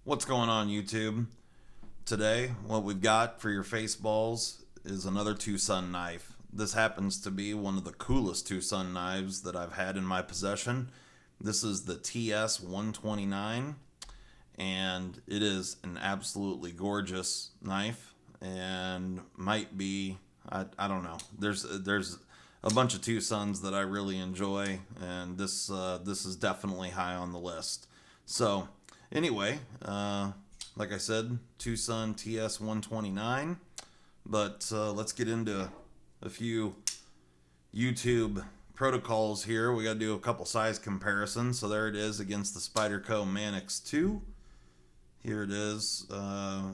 What's going on, YouTube? Today, what we've got for your face balls is another TwoSun knife. This happens to be one of the coolest TwoSun knives that I've had in my possession. This is the TS-129, and it is an absolutely gorgeous knife, and might be, I don't know. There's a bunch of TwoSuns that I really enjoy, and this is definitely high on the list. So anyway, like I said, TwoSun TS-129. But let's get into a few YouTube protocols here. We got to do a couple size comparisons. So there it is against the Spyderco Manix 2. Here it is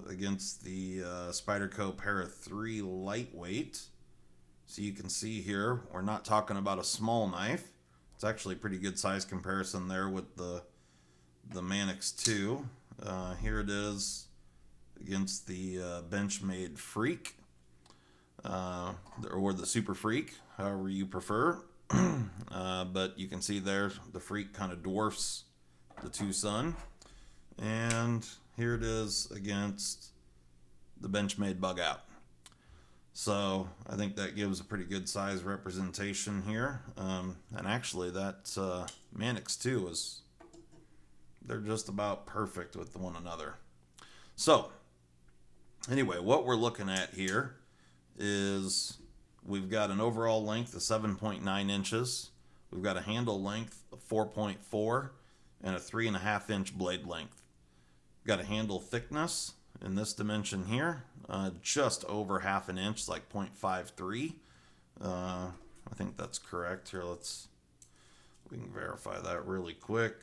against the Spyderco Para 3 Lightweight. So you can see here, we're not talking about a small knife. It's actually a pretty good size comparison there with the Manix 2. Here it is against the Benchmade Freak, or the Super Freak, however you prefer. But you can see there the Freak kind of dwarfs the TwoSun. And here it is against the Benchmade Bug Out. So I think that gives a pretty good size representation here. And actually that Manix 2 is, they're just about perfect with one another. So anyway, what we're looking at here is we've got an overall length of 7.9 inches. We've got a handle length of 4.4 and a 3.5 inch blade length. We've got a handle thickness in this dimension here, just over half an inch, like 0.53. I think that's correct. Here, we can verify that really quick.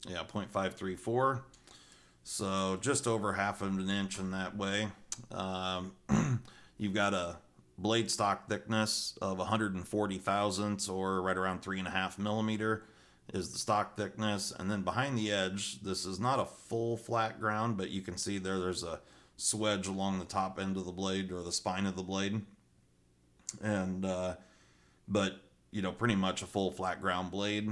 Yeah, 0.534. So just over half of an inch in that way. You've got a blade stock thickness of 140 thousandths, or right around 3.5 millimeter is the stock thickness. And then behind the edge, this is not a full flat ground, but you can see there's a swedge along the top end of the blade, or the spine of the blade. And but pretty much a full flat ground blade.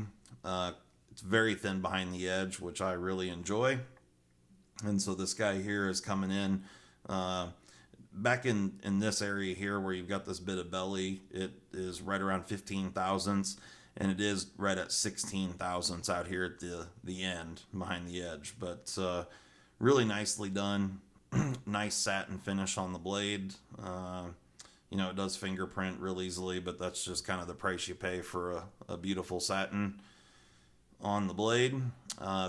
It's very thin behind the edge, which I really enjoy. And so this guy here is coming in back in this area here where you've got this bit of belly. It is right around 15 thousandths, and it is right at 16 thousandths out here at the end behind the edge. But really nicely done. Nice satin finish on the blade. It does fingerprint real easily, but that's just kind of the price you pay for a beautiful satin on the blade.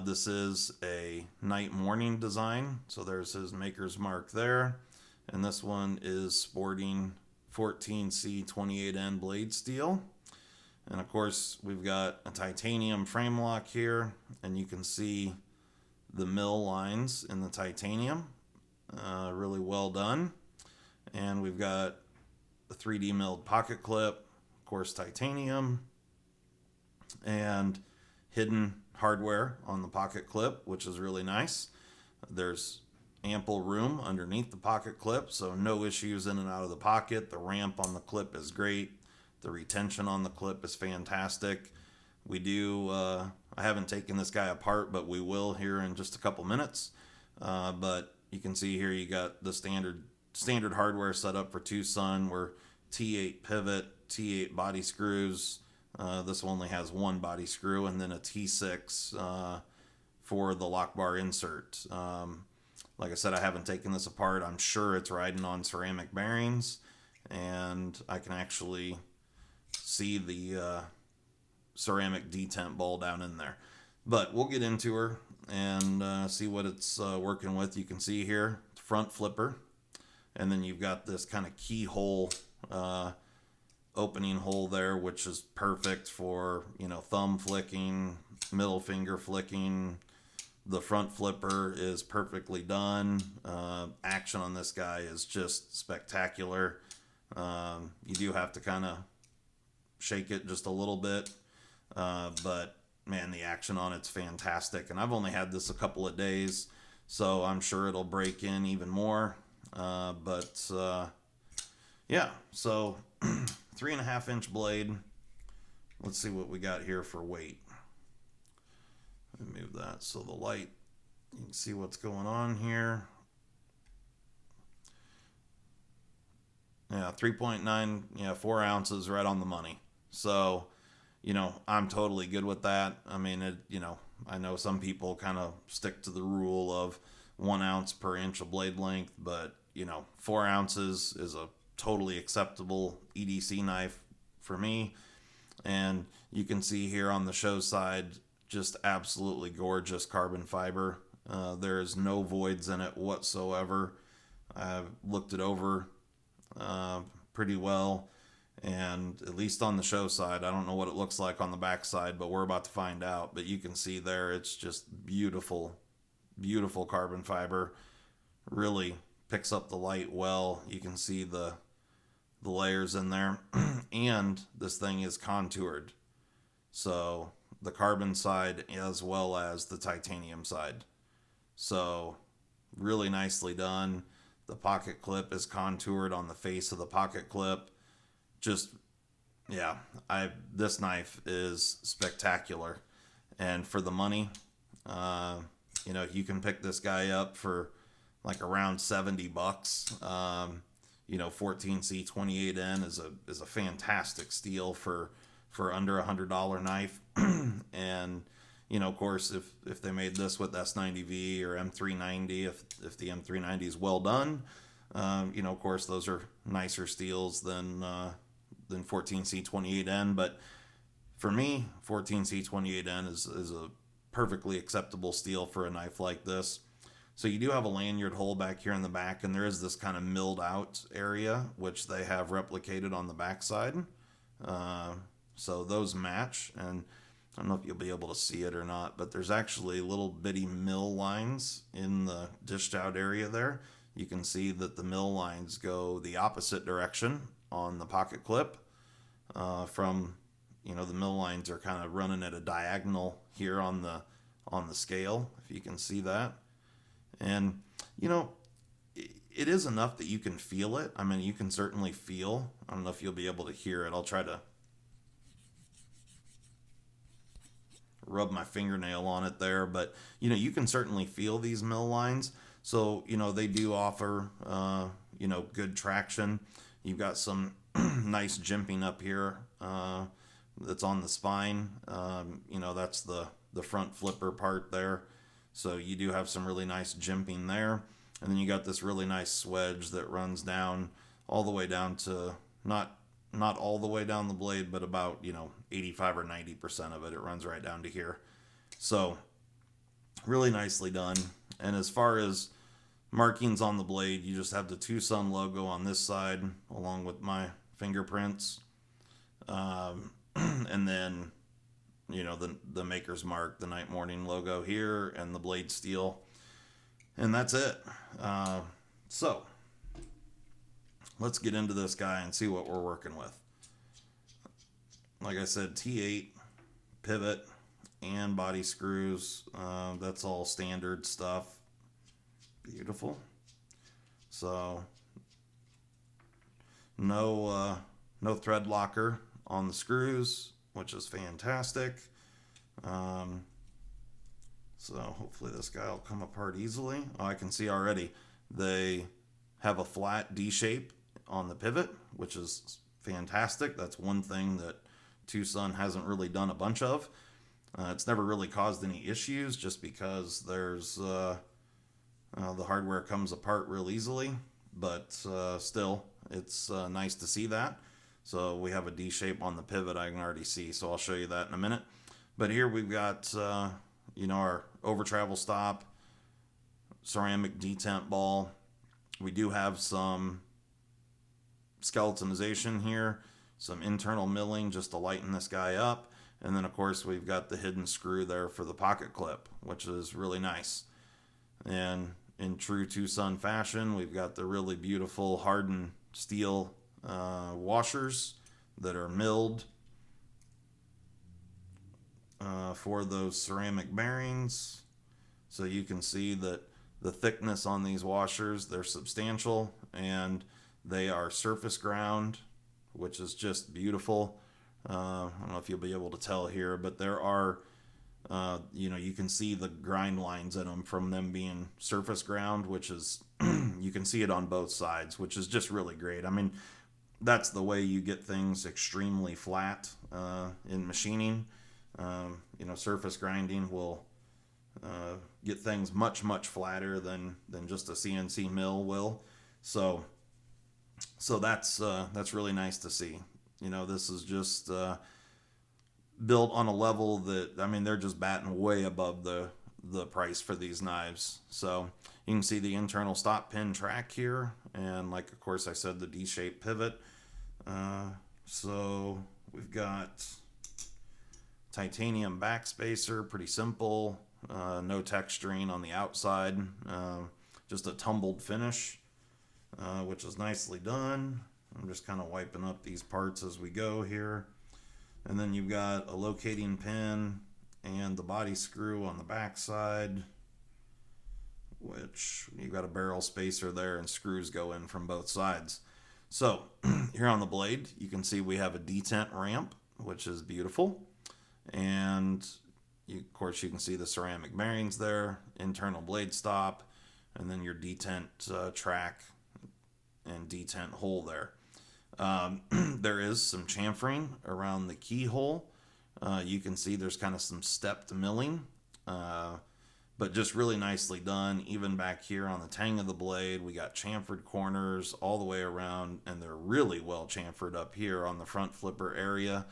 This is a night morning design, so there's his maker's mark there, and this one is sporting 14C28N blade steel. And of course we've got a titanium frame lock here, and you can see the mill lines in the titanium, really well done. And we've got a 3D milled pocket clip, of course titanium, and hidden hardware on the pocket clip, which is really nice. There's ample room underneath the pocket clip, so no issues in and out of the pocket. The ramp on the clip is great. The retention on the clip is fantastic. I haven't taken this guy apart, but we will here in just a couple minutes. But you can see here you got the standard hardware set up for TwoSun, where T8 pivot, T8 body screws. This one only has one body screw, and then a T6 for the lock bar insert. Like I said, I haven't taken this apart. I'm sure it's riding on ceramic bearings, and I can actually see the ceramic detent ball down in there. But we'll get into her and see what it's working with. You can see here, front flipper, and then you've got this kind of keyhole opening hole there, which is perfect for thumb flicking, middle finger flicking. The front flipper is perfectly done. Action on this guy is just spectacular. You do have to kind of shake it just a little bit, but man, the action on it's fantastic. And I've only had this a couple of days, so I'm sure it'll break in even more. Yeah, so 3.5 inch blade. Let's see what we got here for weight. Let me move that so the light You can see what's going on here. Yeah, 3.9, yeah, 4 ounces right on the money. So, I'm totally good with that. I mean, I know some people kind of stick to the rule of 1 ounce per inch of blade length, but, 4 ounces is a totally acceptable EDC knife for me. And you can see here on the show side, just absolutely gorgeous carbon fiber. There is no voids in it whatsoever. I've looked it over uh, pretty well. And at least on the show side, I don't know what it looks like on the back side, but we're about to find out. But you can see there, it's just beautiful, beautiful carbon fiber. Really picks up the light well. You can see the layers in there. And this thing is contoured. So the carbon side as well as the titanium side. So really nicely done. The pocket clip is contoured on the face of the pocket clip. Just yeah, I this knife is spectacular, and for the money, uh, you can pick this guy up for like around $70. 14C28N is a fantastic steal for under $100 knife, and of course, if they made this with S90V or M390, if the M390 is well done, of course, those are nicer steels than 14C28N. But for me, 14C28N is a perfectly acceptable steel for a knife like this. So you do have a lanyard hole back here in the back, and there is this kind of milled out area, which they have replicated on the back side. So those match, and I don't know if you'll be able to see it or not, but there's actually little bitty mill lines in the dished out area there. You can see that the mill lines go the opposite direction on the pocket clip. From the mill lines are kind of running at a diagonal here on the scale, if you can see that. And it is enough that you can feel it. I mean, you can certainly feel. I don't know if you'll be able to hear it. I'll try to rub my fingernail on it there, but you can certainly feel these mill lines. So they do offer good traction. You've got some nice jimping up here that's on the spine. That's the front flipper part there. So you do have some really nice jimping there. And then you got this really nice swedge that runs down all the way down to not all the way down the blade, but about 85 or 90% of it. It runs right down to here. So really nicely done. And as far as markings on the blade, you just have the TwoSun logo on this side along with my fingerprints, and then the maker's mark, the Night Morning logo here, and the blade steel, and that's it. So let's get into this guy and see what we're working with. Like I said, T8 pivot and body screws. That's all standard stuff. Beautiful. So no thread locker on the screws, which is fantastic. So hopefully this guy will come apart easily. Oh, I can see already they have a flat D shape on the pivot, which is fantastic. That's one thing that TwoSun hasn't really done a bunch of. It's never really caused any issues just because there's the hardware comes apart real easily, but still, it's nice to see that. So we have a D shape on the pivot, I can already see, so I'll show you that in a minute. But here we've got our over travel stop, ceramic detent ball. We do have some skeletonization here, some internal milling just to lighten this guy up. And then of course we've got the hidden screw there for the pocket clip, which is really nice. And in true TwoSun fashion, we've got the really beautiful hardened steel washers that are milled for those ceramic bearings. So you can see that the thickness on these washers, they're substantial, and they are surface ground, which is just beautiful. I don't know if you'll be able to tell here, but there are You know, you can see the grind lines in them from them being surface ground, which is, you can see it on both sides, which is just really great. I mean, that's the way you get things extremely flat in machining. You know, surface grinding will get things much, much flatter than just a CNC mill will. So that's really nice to see. You know, this is just built on a level that, I mean, they're just batting way above the price for these knives. So you can see the internal stop pin track here, and like, of course, I said, the D-shaped pivot. So we've got titanium backspacer, pretty simple, no texturing on the outside, just a tumbled finish, which is nicely done. I'm just kind of wiping up these parts as we go here. And then you've got a locating pin and the body screw on the back side, which you've got a barrel spacer there, and screws go in from both sides. So here on the blade, you can see we have a detent ramp, which is beautiful. And of course, you can see the ceramic bearings there, internal blade stop, and then your detent track and detent hole there. There is some chamfering around the keyhole. You can see there's kind of some stepped milling, but just really nicely done. Even back here on the tang of the blade, we got chamfered corners all the way around, and they're really well chamfered up here on the front flipper area.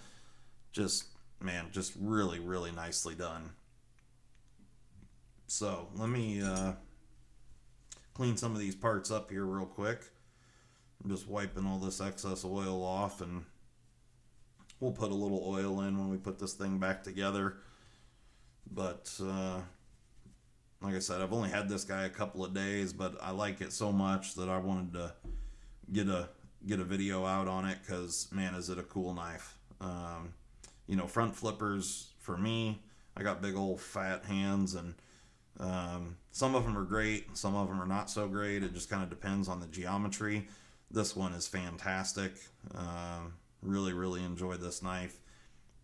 Just, man, just really, really nicely done. So let me clean some of these parts up here real quick. I'm just wiping all this excess oil off, and we'll put a little oil in when we put this thing back together. But like I said, I've only had this guy a couple of days, but I like it so much that I wanted to get a video out on it, because, man, is it a cool knife. You know, front flippers, for me, I got big old fat hands, and some of them are great, some of them are not so great. It just kind of depends on the geometry. This one is fantastic. Really, really enjoy this knife.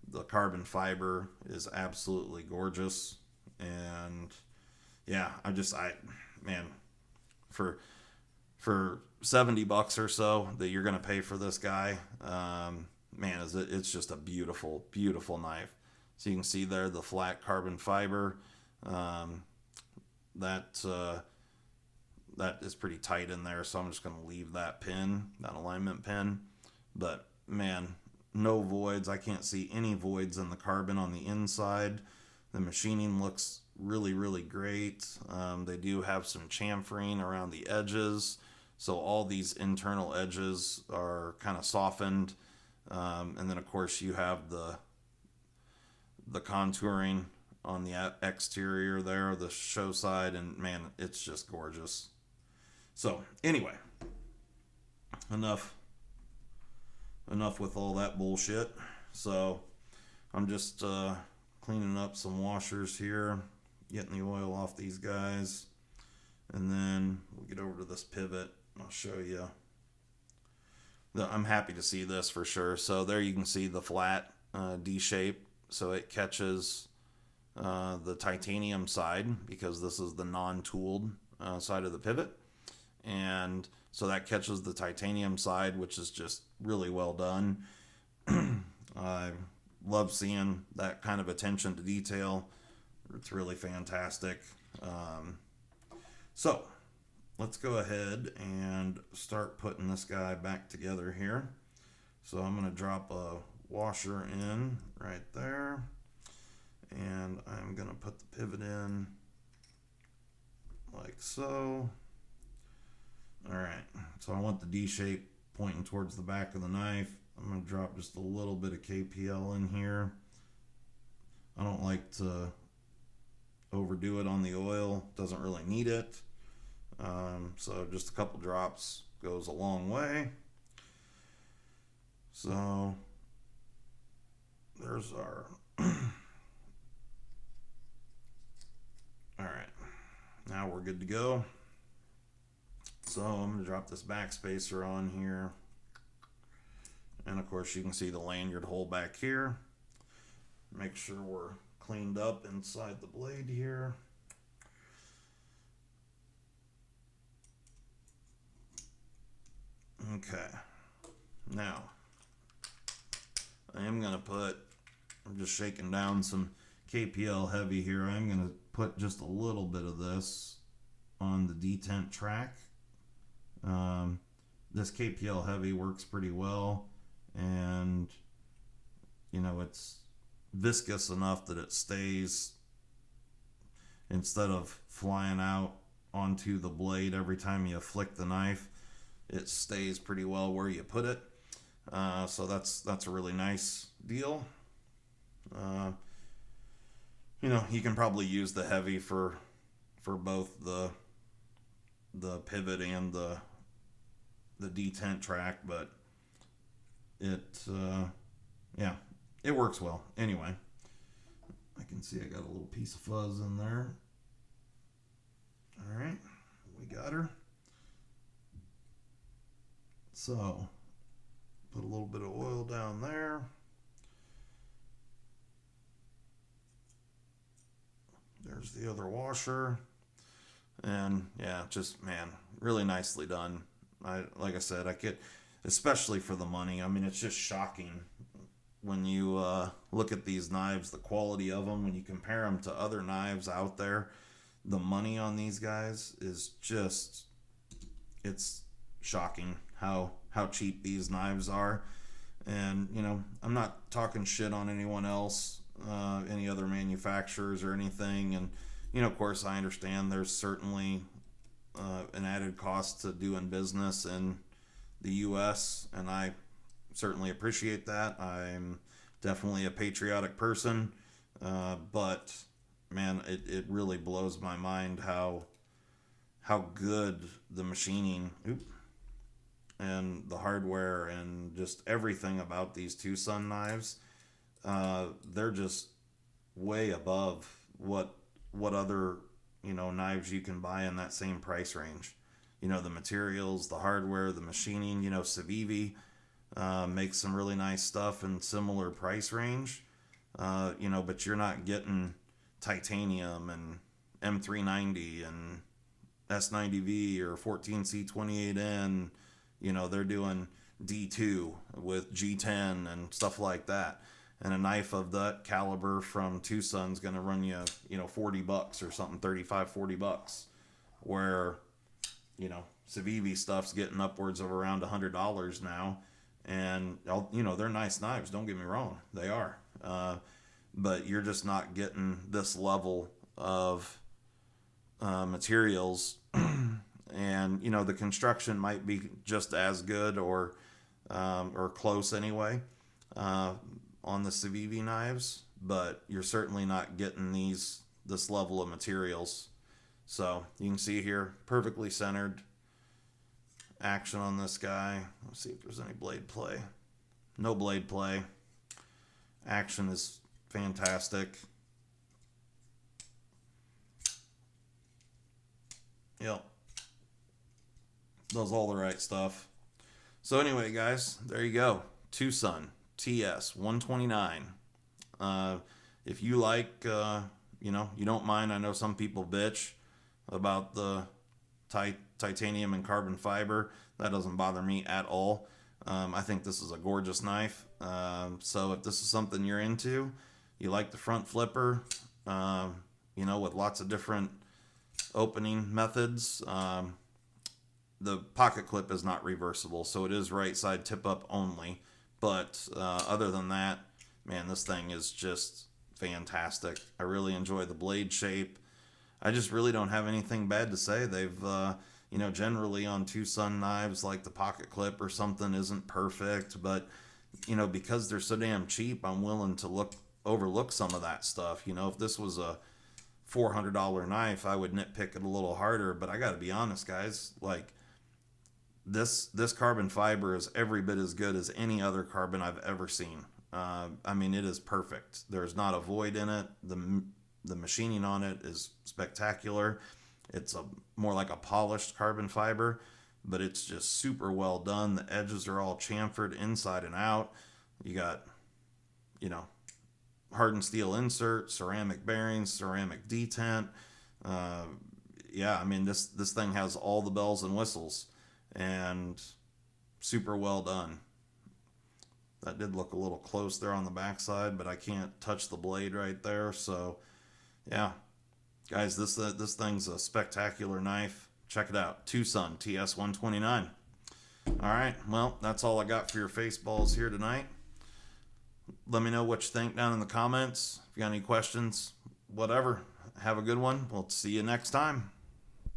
The carbon fiber is absolutely gorgeous. And yeah, man, for $70 or so that you're going to pay for this guy, man, it's just a beautiful, beautiful knife. So you can see there the flat carbon fiber. That is pretty tight in there, so I'm just going to leave that pin, that alignment pin. But, man, no voids. I can't see any voids in the carbon on the inside. The machining looks really, really great. They do have some chamfering around the edges, so all these internal edges are kind of softened. And then, of course, you have the contouring on the exterior there, the show side, and, man, it's just gorgeous. So anyway, enough with all that bullshit. So I'm just cleaning up some washers here, getting the oil off these guys, and then we'll get over to this pivot. I'll show you. I'm happy to see this for sure. So there you can see the flat D shape, so it catches the titanium side, because this is the non-tooled side of the pivot. And so that catches the titanium side, which is just really well done. I love seeing that kind of attention to detail. It's really fantastic. So let's go ahead and start putting this guy back together here. So I'm going to drop a washer in right there, and I'm going to put the pivot in like so. All right, so I want the D shape pointing towards the back of the knife. I'm going to drop just a little bit of KPL in here. I don't like to overdo it on the oil. Doesn't really need it. So just a couple drops goes a long way. So there's our all right, now we're good to go. So I'm going to drop this backspacer on here, and of course you can see the lanyard hole back here. Make sure we're cleaned up inside the blade here. Okay, now I am going to put, I'm just shaking down some KPL heavy here. I'm going to put just a little bit of this on the detent track. This KPL heavy works pretty well, and you know, it's viscous enough that it stays, instead of flying out onto the blade every time you flick the knife, it stays pretty well where you put it. So that's a really nice deal. You know, you can probably use the heavy for both the pivot and the detent track, but it yeah, it works well. Anyway, I can see I got a little piece of fuzz in there. All right, we got her. So put a little bit of oil down there. There's the other washer. And yeah, just, man, really nicely done. Like I said, I could, especially for the money. I mean, it's just shocking when you look at these knives, the quality of them, when you compare them to other knives out there. The money on these guys is just, it's shocking how cheap these knives are. And, you know, I'm not talking shit on anyone else, any other manufacturers or anything. And, you know, of course, I understand there's certainly an added cost to doing business in the U.S., and I certainly appreciate that. I'm definitely a patriotic person, but, man, it really blows my mind how good the machining and the hardware and just everything about these TwoSun knives. They're just way above what other, you know, knives you can buy in that same price range. You know, the materials, the hardware, the machining. You know, Civivi makes some really nice stuff in similar price range. You know, but you're not getting titanium and M390 and S90V or 14C28N. You know, they're doing D2 with G10 and stuff like that. And a knife of that caliber from TwoSun's going to run you, you know, $40 or something, $35-$40. Where, you know, Civivi stuff's getting upwards of around $100 now. And, you know, they're nice knives, don't get me wrong. They are. But you're just not getting this level of materials. And, you know, the construction might be just as good or close anyway on the Civivi knives, but you're certainly not getting this level of materials. So you can see here, perfectly centered action on this guy. Let's see if there's any blade play. No blade play. Action is fantastic. Yep. Does all the right stuff. So anyway, guys, there you go. TwoSun TS-129. If you like, you know, you don't mind. I know some people bitch about the titanium and carbon fiber. That doesn't bother me at all. I think this is a gorgeous knife. So if this is something you're into, you like the front flipper, you know, with lots of different opening methods. The pocket clip is not reversible, so it is right side tip up only. But other than that, man, this thing is just fantastic. I really enjoy the blade shape. I just really don't have anything bad to say. They've, you know, generally on TwoSun knives, like the pocket clip or something isn't perfect, but, you know, because they're so damn cheap, I'm willing to overlook some of that stuff. You know, if this was a $400 knife, I would nitpick it a little harder. But I got to be honest, guys, like, this carbon fiber is every bit as good as any other carbon I've ever seen. I mean, it is perfect. There's not a void in it. The machining on it is spectacular. It's more like a polished carbon fiber, but it's just super well done. The edges are all chamfered inside and out. You got, you know, hardened steel insert, ceramic bearings, ceramic detent. Yeah, I mean, this thing has all the bells and whistles, and super well done. That did look a little close there on the backside, but I can't touch the blade right there. So yeah, guys, this thing's a spectacular knife. Check it out. TwoSun TS-129. All right, well, that's all I got for your face balls here tonight. Let me know what you think down in the comments. If you got any questions, whatever. Have a good one. We'll see you next time.